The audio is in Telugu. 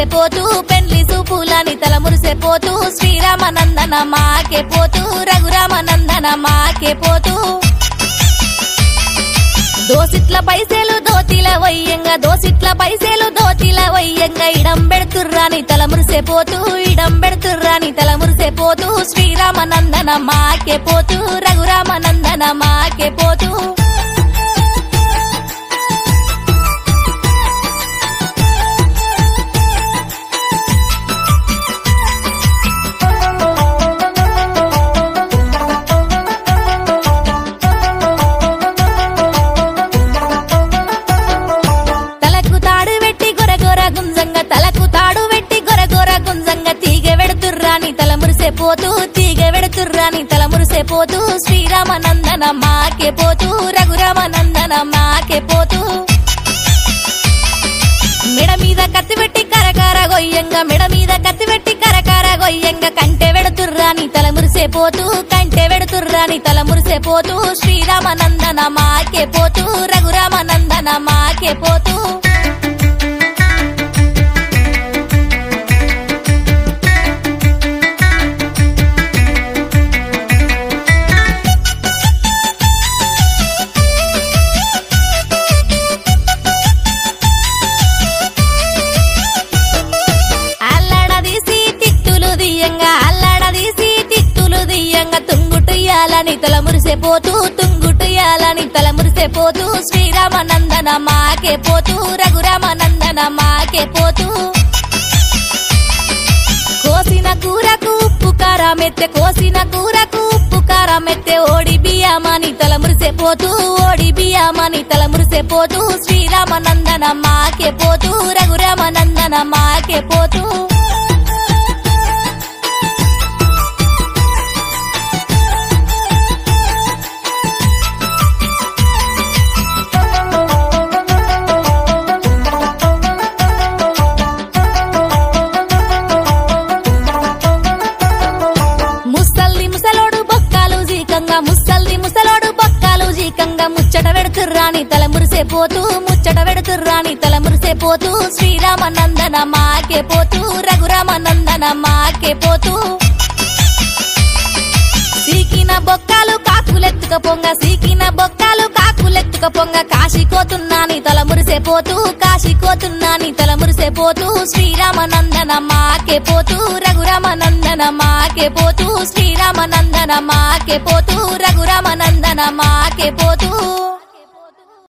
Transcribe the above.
మురిసేపోతూ పెండ్లి సూపులని తల మురిసేపోతూ శ్రీరామనందన మాకే పోతూ రఘురామనందన మాకే పోతూ దోసిట్ల పైసలు దోతిల వయ్యంగా దోసిట్ల పైసలు దోతిల వయ్యంగా ఇడం పెడుతుర్రాని తల మురిసేపోతూ ఇడం పెడుతుర్రాని తల మురిసేపోతూ శ్రీరామనందన మాకే పోతూ రఘురామనందన మాకే పోతూ పోతూ తీగ వెడుతుర్రాని తల మురిసేపోతూ శ్రీరామనందన మాకే పోతూ రఘురామనందన మాకే పోతూ మెడ మీద కత్తి పెట్టి కరకార గొయ్యంగా మెడ మీద కత్తి పెట్టి కరకార గొయ్యంగా కంటె వెడుతుర్రాని తల మురిసేపోతూ కంటె వెడుతుర్రాని తల మురిసేపోతూ శ్రీరామనందన మాకే పోతూ రఘురామనందన మాకే పోతూ తల మురిసేపోతూ తుంగుటుయాలని తల మురిసేపోతూ శ్రీరామనందన మాకే పోతూ రఘురామనందన మాకే పోతూ కోసిన కూరకు ఉప్పు కారమెత్తే కోసిన కూరకు ఉప్పు కారమెత్తే ఓడి బియ్యమని తల మురిసేపోతూ ఓడి బియ్యమని తల మురిసేపోతూ శ్రీరామనందన మాకే పోతూ రఘురామనందన మాకే పోతూ ముచ్చట వెడుతుర్రాని తల మురిసేపోతూ ముచ్చట వెడుతుర్రాని తల మురిసేపోతూ శ్రీరామనందన మాకే పోతూ రఘురామనందన మాకే పోతూ సీకిన బొక్కాలు కాకులెత్తుక పొంగ సీకిన బొక్కాలు కాకులెత్తుక పొంగ కాశీకోతున్నాని తల మురిసేపోతూ కాశీకోతున్నాని తల మురిసేపోతూ శ్రీరామనందన మాకే పోతూ రఘురామనందన మాకే పోతూ శ్రీరామనందన మాకే పోతూ రఘురామనందన మాకే పోతూ